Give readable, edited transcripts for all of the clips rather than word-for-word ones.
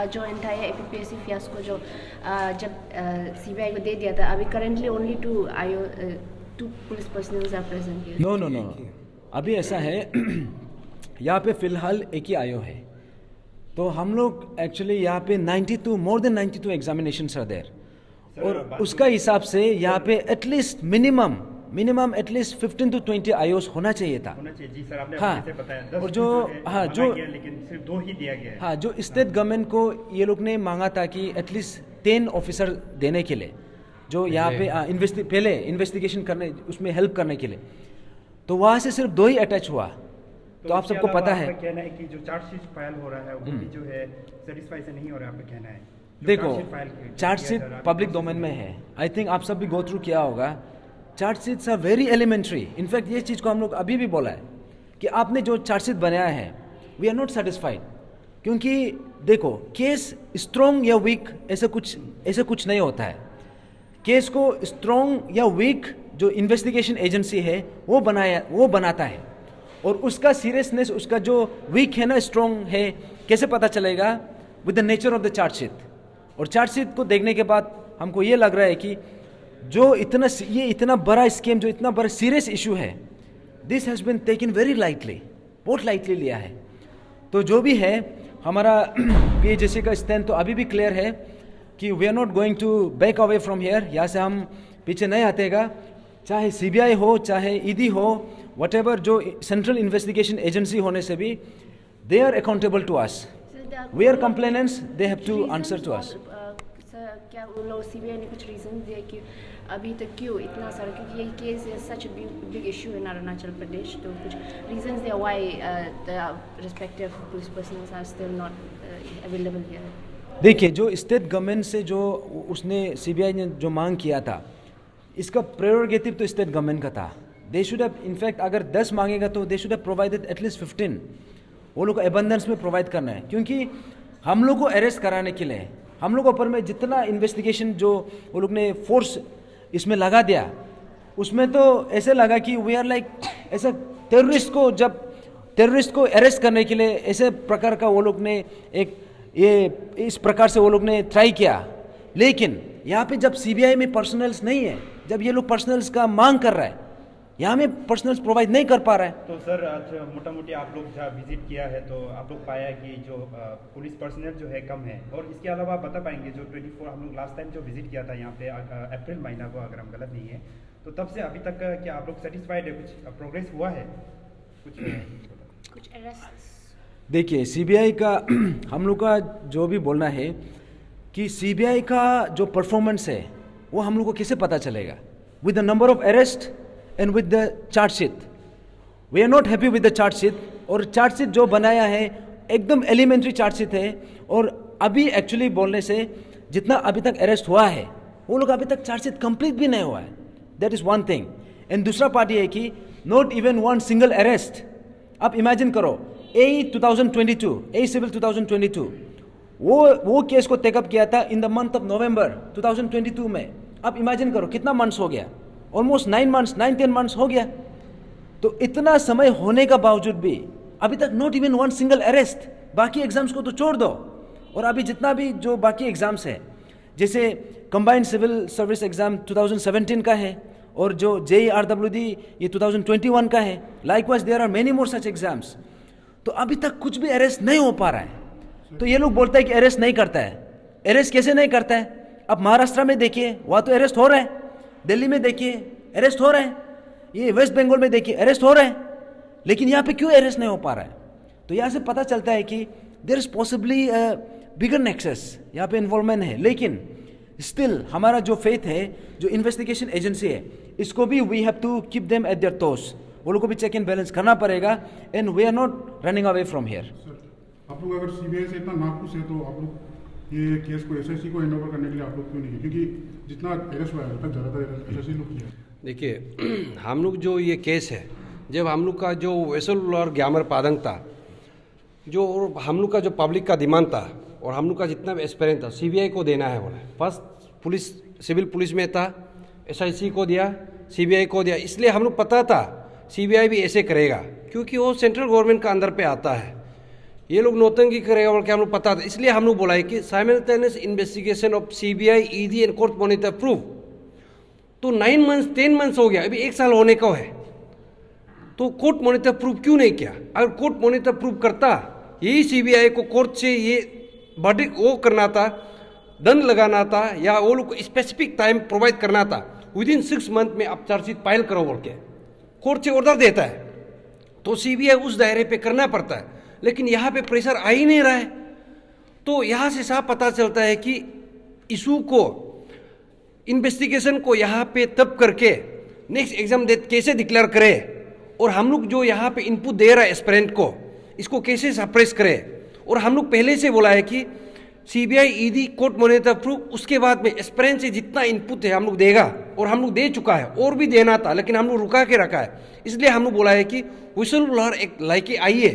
जो entire APPSC fiasco जो जब सीबीआई को दे दिया था, अभी currently only two police personnels are present here. No no no, अभी ऐसा है यहाँ पे फिलहाल एक ही आयो है। तो हम लोग एक्चुअली यहाँ पे 92 more than 92 examinations are there, और उसका हिसाब से यहाँ पे at least minimum at least 15 to 20 IOs होना चाहिए था। जी सर, आपने हाँ, अच्छे से बताया। 10 और जो हाँ जो लेकिन सिर्फ 2 ही दिया गया है। हाँ जो स्टेट गवर्नमेंट को ये लोग ने मांगा था कि एटलीस्ट 10 ऑफिसर देने के लिए, जो यहाँ पे पहले इन्वेस्टिगेशन करने उसमें हेल्प करने के लिए, तो वहाँ से सिर्फ 2 ही अटैच हुआ। तो आप सबको पता है, आपका कहना है कि जो चार्जशीट फाइल हो रहा है वो भी जो है सेटिस्फाई से नहीं हो रहा है, आपका कहना है? देखो चार्जशीट पब्लिक डोमेन में है, आई थिंक आप सब भी गो थ्रू किया होगा। Chargesheets are very elementary. In fact ये चीज़ को हम लोग अभी भी बोला है कि आपने जो चार्जशीट बनाया है, वी आर नॉट सेटिस्फाइड, क्योंकि देखो केस स्ट्रॉन्ग या वीक ऐसा कुछ नहीं होता है। केस को स्ट्रॉन्ग या वीक जो इन्वेस्टिगेशन एजेंसी है वो बनाता है, और उसका सीरियसनेस, उसका जो वीक है ना स्ट्रॉन्ग है, कैसे पता चलेगा? With the nature of the chargesheet. और चार्जशीट को देखने के बाद हमको ये लग रहा है कि जो ये इतना बड़ा स्कीम, जो इतना बड़ा सीरियस इशू है, this has been taken very lightly, बहुत लाइटली लिया है। तो जो भी है हमारा पीएचएससी का स्टैंड तो अभी भी क्लियर है कि we are not going to back away from here. यहाँ से हम पीछे नहीं हटेगा, चाहे सीबीआई हो, चाहे ईडी हो, व्हाटएवर, जो सेंट्रल इन्वेस्टिगेशन एजेंसी होने से भी they are accountable to us. We are complainants, they have to answer to us. क्या उन लोग सीबीआई ने कुछ रीजन दिया कि अभी तक क्यों इतना सारा, क्योंकि ये केस है such big issue in Arunachal Pradesh, तो कुछ reasons they why the respective police personnels are still not available here? देखिए, जो स्टेट गवर्नमेंट से जो उसने सीबीआई ने जो मांग किया था, इसका प्रेरोगेटिव तो स्टेट गवर्नमेंट का था। दे शुड हैव, इनफैक्ट अगर 10 मांगेगा तो they should have provided at least 15। वो लोग को एबंडेंस में प्रोवाइड करना है, क्योंकि हम लोग को अरेस्ट कराने के लिए हम लोग ऊपर में जितना इन्वेस्टिगेशन जो वो लोग ने फोर्स इसमें लगा दिया, उसमें तो ऐसे लगा कि वी आर लाइक ऐसा टेररिस्ट को अरेस्ट करने के लिए ऐसे प्रकार का वो लोग ने इस प्रकार से वो लोग ने ट्राई किया। लेकिन यहाँ पे जब सीबीआई में पर्सनल्स नहीं है, जब ये लोग पर्सनल्स का मांग कर रहा है, यहाँ में पर्सनल्स प्रोवाइड नहीं कर पा रहा है। तो सर आज मोटा मोटी आप लोग जहाँ विजिट किया है तो आप लोग पाया कि जो पुलिस पर्सनल जो है कम है, और इसके अलावा आप बता पाएंगे जो 24 हम लोग लास्ट टाइम जो विजिट किया था यहाँ पे अप्रैल महीना को, अगर हम गलत नहीं है, तो तब से अभी तक क्या आप लोग सेटिस्फाइड है? कुछ प्रोग्रेस हुआ है? कुछ अरेस्ट? देखिए, सीबीआई का हम लोग का जो भी बोलना है कि सीबीआई का जो परफॉर्मेंस है वो हम लोग को कैसे पता चलेगा? With the number of arrest and with the chargesheet. We are not happy with the chargesheet, और चार्जशीट जो बनाया है एकदम एलिमेंट्री चार्जशीट है, और अभी एक्चुअली बोलने से जितना अभी तक अरेस्ट हुआ है वो लोग अभी तक चार्जशीट कंप्लीट भी नहीं हुआ है। That is one thing. And दूसरा पार्ट ये है कि not even one single arrest. आप इमेजिन करो, ए सिविल 2022 वो केस को टेकअप किया था in the month of November 2022 में। आप इमेजिन करो कितना मंथ्स हो गया, ऑलमोस्ट 9-10 मंथ्स हो गया। तो इतना समय होने का बावजूद भी अभी तक not even one single arrest. बाकी एग्जाम्स को तो छोड़ दो, और अभी जितना भी जो बाकी एग्जाम्स है, जैसे कंबाइंड सिविल सर्विस एग्जाम 2017 का है, और जो JEE-RWD ये 2021 का है। Likewise there are many more such exams. तो अभी तक कुछ भी अरेस्ट नहीं हो पा रहा है। तो ये लोग बोलते हैं कि अरेस्ट नहीं करता है। अरेस्ट कैसे नहीं करता है? अब महाराष्ट्र में देखिए, वहाँ तो अरेस्ट हो रहा है, दिल्ली में देखिए अरेस्ट हो रहा है, ये वेस्ट बंगाल में देखिए अरेस्ट हो रहा है, लेकिन यहाँ पे क्यों अरेस्ट नहीं हो पा रहा है? तो यहाँ से पता चलता है कि there is possibly bigger nexus, यहाँ पे इन्वॉल्वमेंट है। लेकिन स्टिल हमारा जो फेथ है, जो इन्वेस्टिगेशन एजेंसी है, इसको भी we have to keep them at their toes. वो लोग को भी चेक एंड बैलेंस करना पड़ेगा, and we are not running away from here. आप लोग अगर सीबीआई से इतना नाखुश है तो आप लोग ये केस को एसआईसी को हैंडओवर करने के लिए आप लोग क्यों नहीं है? क्योंकि जितना अरेस्ट हुआ है तक ज़्यादातर एसआईसी लोग किया। देखिए, हम लोग जो ये केस है, जब हम लोग का जो वेसल और ग्यामर पादंग था, जो हम लोग का जो पब्लिक का डिमांड था, और हम लोग का जितना भी एक्सपीरियंस था, सीबीआई को देना है बोले। फर्स्ट पुलिस, सिविल पुलिस में था, एसआईसी को दिया, सीबीआई को दिया। इसलिए हम लोग पता था सीबीआई भी ऐसे करेगा, क्योंकि वो सेंट्रल गवर्नमेंट का अंदर पे आता है। ये लोग नौटंकी करेगा बोल के हम लोग पता था, इसलिए हम लोग बोला है कि simultaneous investigation of CBI, ED and court monitor prove. तो 9 मंथ्स 10 मंथ्स हो गया, अभी 1 साल होने का है, तो कोर्ट मॉनिटर प्रूव क्यों नहीं किया? अगर कोर्ट मॉनिटर प्रूव करता, यही CBI को कोर्ट से ये वर्डिक्ट वो करना था, दंड लगाना था, या वो लोग को स्पेसिफिक टाइम प्रोवाइड करना था, विदिन 6 मंथ में आप चार्जशीट फाइल करो बोल के कोर्ट से ऑर्डर देता है, तो CBI उस दायरे पे करना पड़ता है। लेकिन यहाँ पे प्रेशर आ ही नहीं रहा है। तो यहाँ से साफ पता चलता है कि इशू को, इन्वेस्टिगेशन को यहाँ पे तब करके नेक्स्ट एग्जाम डेट कैसे डिक्लेयर करे, और हम लोग जो यहाँ पे इनपुट दे रहा है एस्पिरेंट को, इसको कैसे सप्रेस करे। और हम लोग पहले से बोला है कि CBI, ED, court monitor proof, उसके बाद में एस्पिरेंट से जितना इनपुट है हम लोग देगा, और हम लोग दे चुका है, और भी देना था, लेकिन हम लोग रुका के रखा है। इसलिए हम लोग बोला है कि व्हिसल ब्लोअर एक लाइके आइए,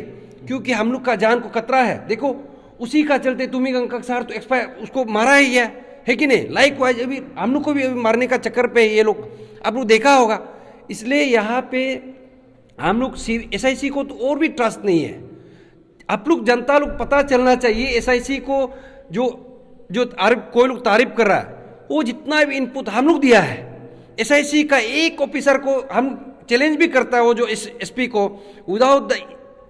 क्योंकि हम लोग का जान को खतरा है। देखो उसी का चलते तुम्ही गंगा सर तो एक्सपायर उसको मारा ही है कि नहीं? लाइक वाइज अभी हम लोग को भी अभी मारने का चक्कर पे ये लोग, आप लोग देखा होगा। इसलिए यहाँ पे हम लोग SIC को तो और भी ट्रस्ट नहीं है। आप लोग जनता लोग पता चलना चाहिए SIC को, जो कोई लोग तारीफ कर रहा है, वो जितना भी इनपुट हम लोग दिया है, SIC का एक ऑफिसर को हम चैलेंज भी करता है, वो जो SP को, विदाउट द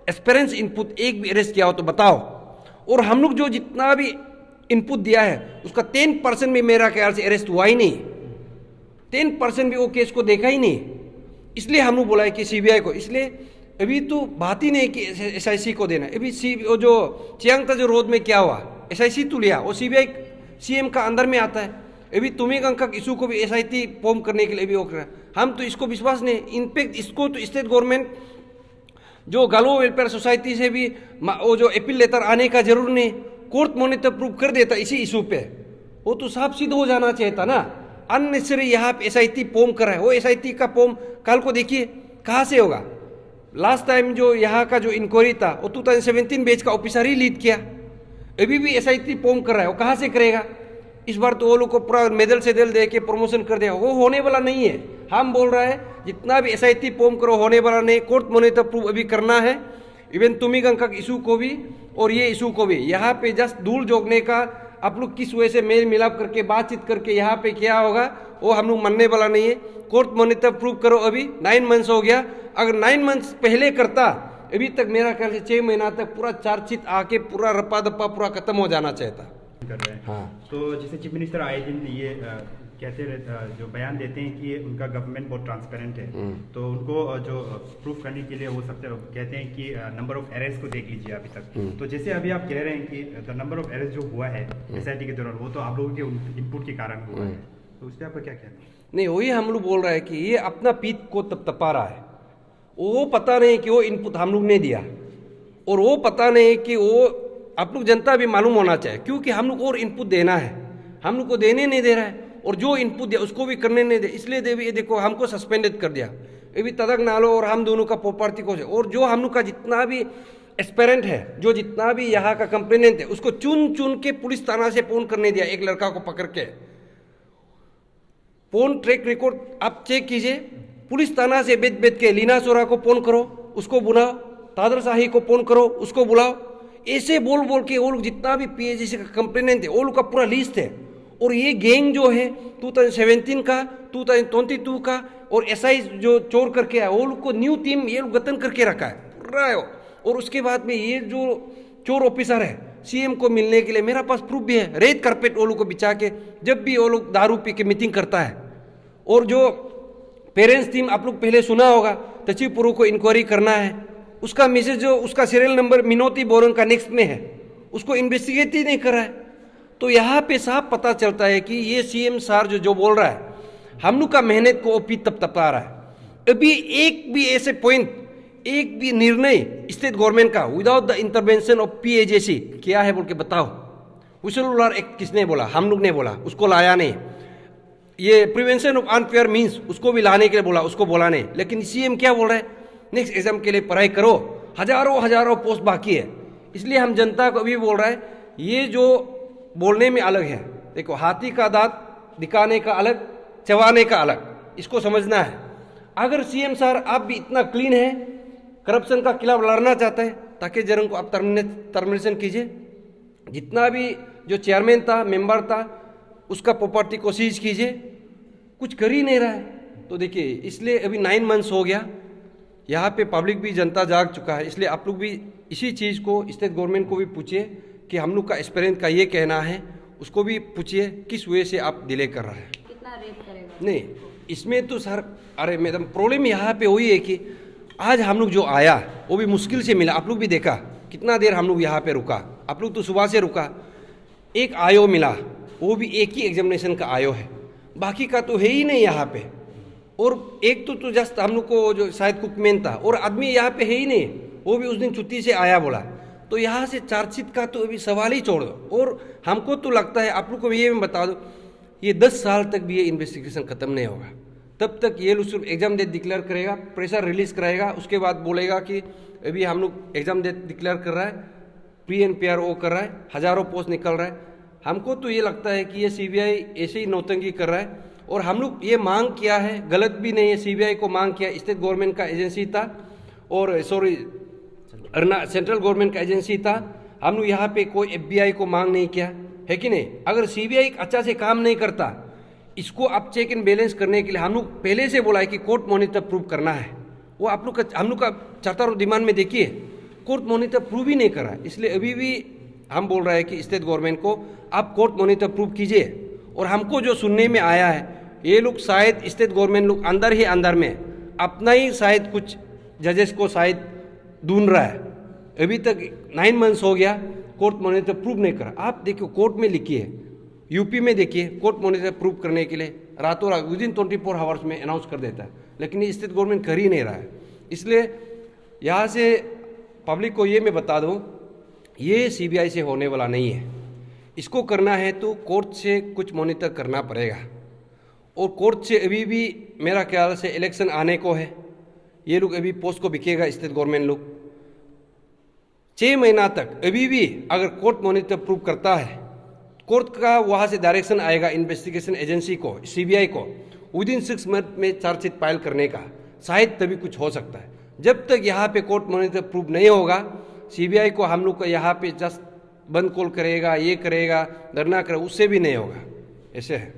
एक्सपीरियंस इनपुट एक भी अरेस्ट किया हो तो बताओ। और हम लोग जो जितना भी इनपुट दिया है उसका 10% भी मेरा ख्याल से अरेस्ट हुआ ही नहीं, 10% भी वो केस को देखा ही नहीं। इसलिए हम लोग बोला है कि CBI को, इसलिए अभी तो बात ही नहीं कि SIC को देना। अभी वो जो चियांगता जो रोड में क्या हुआ, SIC तो लिया, वो CBI CM का अंदर में आता है। अभी तुम्हें गंगा इशू को भी SIT फॉर्म करने के लिए भी वो कर रहा है। हम तो इसको विश्वास नहीं, इनफैक्ट इसको तो स्टेट गवर्नमेंट जो गालो वेलफेयर सोसाइटी से भी वो जो अपील लेटर आने का जरूर नहीं, कोर्ट मॉनिटर प्रूव कर देता इसी इशू पे, वो तो साफ सीधा हो जाना चाहिए था ना। अननेसेसरी यहाँ पे SIT फॉर्म कर रहा है। वो SIT का फॉर्म कल को देखिए कहाँ से होगा। लास्ट टाइम जो यहाँ का जो इंक्वायरी था वो 2017 बैच का ऑफिसर ही लीड किया, अभी भी SIT फॉर्म कर रहा है, वो कहाँ से करेगा? इस बार तो वो लोग को पूरा मेडल सेडल दे के प्रमोशन कर दिया, वो होने वाला नहीं है। हम बोल रहा है जितना भी SIT फॉर्म करो होने वाला नहीं, कोर्ट मॉनिटर प्रूफ अभी करना है। इवन तुम्ही गंगा इशू को भी और ये इशू को भी यहाँ पे जस्ट धूल झोंकने का आप लोग किस वजह से मेल मिलाप करके बातचीत करके यहाँ पे क्या होगा वो हम लोग मानने वाला नहीं है। कोर्ट मॉनिटर प्रूव करो, अभी 9 मंथ्स हो गया। अगर 9 मंथ्स पहले करता, अभी तक मेरा ख्याल से 6 महीना तक पूरा चार्जशीट आके पूरा रप्पा दप्पा पूरा खत्म हो जाना चाहिए था। कर रहे हैं। हाँ। तो जैसे चीफ मिनिस्टर आए दिन ये कहते जो बयान देते हैं कि उनका गवर्नमेंट बहुत ट्रांसपेरेंट है, तो उनको जो प्रूफ करने के लिए वो सबसे कहते हैं कि नंबर ऑफ अरेस्ट को देख लीजिए अभी तक। तो जैसे अभी आप कह रहे हैं कि द नंबर ऑफ अरेस्ट जो हुआ है SIT के दौरान वो तो आप लोगों के इनपुट के कारण हुआ है, तो उस पर आपका क्या कहना है? नहीं, वही हम लोग बोल रहा है कि ये अपना पीठ को तपा रहा है। वो पता नहीं कि वो इनपुट हम लोग ने दिया, और वो पता नहीं कि वो आप लोग जनता भी मालूम होना चाहिए, क्योंकि हम लोग और इनपुट देना है, हम लोग को देने नहीं दे रहा है, और जो इनपुट दिया उसको भी करने नहीं दे। इसलिए ये देखो हमको सस्पेंडेड कर दिया, ये भी तदक नालो और हम दोनों का प्रॉपर्टी को। और जो हम लोग का जितना भी एस्पेरेंट है, जो जितना भी यहाँ का कंप्लेनेंट है, उसको चुन चुन के पुलिस थाना से फोन करने दिया। एक लड़का को पकड़ के फोन ट्रैक रिकॉर्ड आप चेक कीजिए, पुलिस थाना से बेच बेच के लीना सोरा को फोन करो, उसको बुलाओ, तादर शाही को फोन करो, उसको बुलाओ। ऐसे बोल बोल के वो लोग जितना भी PAGC का कंप्लेनेंट है वो लोग का पूरा लिस्ट है। और ये गैंग जो है 2017 का, 2022 का, और SI जो चोर करके आया वो लोग को न्यू टीम ये लोग गठन करके रखा है पूरा है। और उसके बाद में ये जो चोर ऑफिसर है CM को मिलने के लिए मेरा पास प्रूफ भी है, रेड कार्पेट वो लोग को बिछा के जब भी वो लोग दारू पी के मीटिंग करता है। और जो पेरेंट्स टीम आप लोग पहले सुना होगा, तचिपुरु को इंक्वायरी करना है, उसका मैसेज जो उसका सीरियल नंबर मिनोती बोरन का नेक्स्ट में है, उसको इन्वेस्टिगेट ही नहीं कर रहा है। तो यहाँ पे साफ पता चलता है कि ये CM सर जो बोल रहा है हम लोग का मेहनत को ओपी तपा रहा है। अभी एक भी ऐसे पॉइंट, एक भी निर्णय स्टेट गवर्नमेंट का without the intervention of PAGC क्या है बोल के बताओ। व्हिसल ब्लोअर एक्ट किसने बोला? हम लोग ने बोला, उसको लाया नहीं। ये प्रिवेंशन ऑफ अनफेयर मीन्स उसको भी लाने के लिए बोला, उसको बोला नहीं। लेकिन CM क्या बोल रहा है? नेक्स्ट एग्जाम के लिए पढ़ाई करो, हजारों पोस्ट बाकी है। इसलिए हम जनता को अभी बोल रहा है, ये जो बोलने में अलग है, देखो हाथी का दांत दिखाने का अलग, चबाने का अलग, इसको समझना है। अगर CM सर आप भी इतना क्लीन है, करप्शन का खिलाफ लड़ना चाहता है, तो ताकि जरंग को आप टर्मिनेशन कीजिए। जितना भी जो चेयरमैन था, मेंबर था, उसका प्रॉपर्टी को सीज कीजिए। कुछ कर ही नहीं रहा है। तो देखिए, इसलिए अभी 9 मंथ्स हो गया, यहाँ पे पब्लिक भी, जनता जाग चुका है। इसलिए आप लोग भी इसी चीज़ को स्टेट गवर्नमेंट को भी पूछिए कि हम लोग का एक्सपीरियंस का ये कहना है, उसको भी पूछिए किस वजह से आप डिले कर रहे हैं। कितना रेट करेगा? नहीं, इसमें तो सर, अरे मैडम, प्रॉब्लम यहाँ पे वही है कि आज हम लोग जो आया वो भी मुश्किल से मिला। आप लोग भी देखा कितना देर हम लोग यहाँ पे रुका। आप लोग तो सुबह से रुका। एक आयो मिला, वो भी एक ही एग्जामिनेशन का आयो है, बाकी का तो है ही नहीं यहाँ पे। और एक तो जस्ट हम लोग को जो शायद कुकमैन था, और आदमी यहाँ पे है ही नहीं, वो भी उस दिन छुट्टी से आया बोला। तो यहाँ से चार्जशीट का तो अभी सवाल ही छोड़ दो। और हमको तो लगता है, आप लोग को ये मैं बता दो, ये 10 साल तक भी ये इन्वेस्टिगेशन खत्म नहीं होगा। तब तक ये लोग सिर्फ एग्जाम डेट डिक्लेयर करेगा, प्रेशर रिलीज कराएगा, उसके बाद बोलेगा कि अभी हम लोग एग्जाम डेट डिक्लेयर कर रहा है, प्री एंड PRO कर रहा है, हज़ारों पोस्ट निकल रहा है। हमको तो ये लगता है कि ये CBI ऐसे ही नौटंकी कर रहा है। और हम लोग ये मांग किया है, गलत भी नहीं है, CBI को मांग किया, स्टेट गवर्नमेंट का एजेंसी था, और सेंट्रल गवर्नमेंट का एजेंसी था। हम लोग यहाँ पे कोई FBI को मांग नहीं किया है कि नहीं। अगर CBI अच्छा से काम नहीं करता, इसको आप चेक एंड बैलेंस करने के लिए हम लोग पहले से बोला है कि कोर्ट मॉनिटर प्रूव करना है। वो आप लोग का, हम लोग का चार्टर डिमांड में देखिए, कोर्ट मॉनिटर प्रूव ही नहीं करा। इसलिए अभी भी हम बोल रहे हैं कि स्टेट गवर्नमेंट को आप कोर्ट मॉनिटर प्रूव कीजिए। और हमको जो सुनने में आया है, ये लोग शायद स्टेट गवर्नमेंट लोग अंदर ही अंदर में अपना ही शायद कुछ जजेस को शायद ढूंढ रहा है। अभी तक 9 मंथ्स हो गया, कोर्ट मॉनिटर प्रूव नहीं करा। आप देखिए, कोर्ट में लिखिए, यूपी में देखिए, कोर्ट मॉनिटर प्रूव करने के लिए रातों रात विदिन 24 आवर्स में अनाउंस कर देता है, लेकिन ये स्टेट गवर्नमेंट कर ही नहीं रहा है। इसलिए यहाँ से पब्लिक को ये मैं बता दूँ, ये CBI से होने वाला नहीं है। इसको करना है तो कोर्ट से कुछ मॉनिटर करना पड़ेगा। और कोर्ट से अभी भी मेरा ख्याल से इलेक्शन आने को है, ये लोग अभी पोस्ट को बिकेगा स्टेट गवर्नमेंट लोग। 6 महीना तक अभी भी अगर कोर्ट मॉनिटर प्रूव करता है, कोर्ट का वहाँ से डायरेक्शन आएगा इन्वेस्टिगेशन एजेंसी को, CBI को, विदिन 6 मंथ में चार्जशीट फाइल करने का, शायद तभी कुछ हो सकता है। जब तक यहाँ पे कोर्ट मॉनिटर प्रूव नहीं होगा, CBI को हम लोग का यहाँ पे जस्ट बंद कॉल करेगा, ये करेगा, धरना करेगा, उससे भी नहीं होगा। ऐसे है।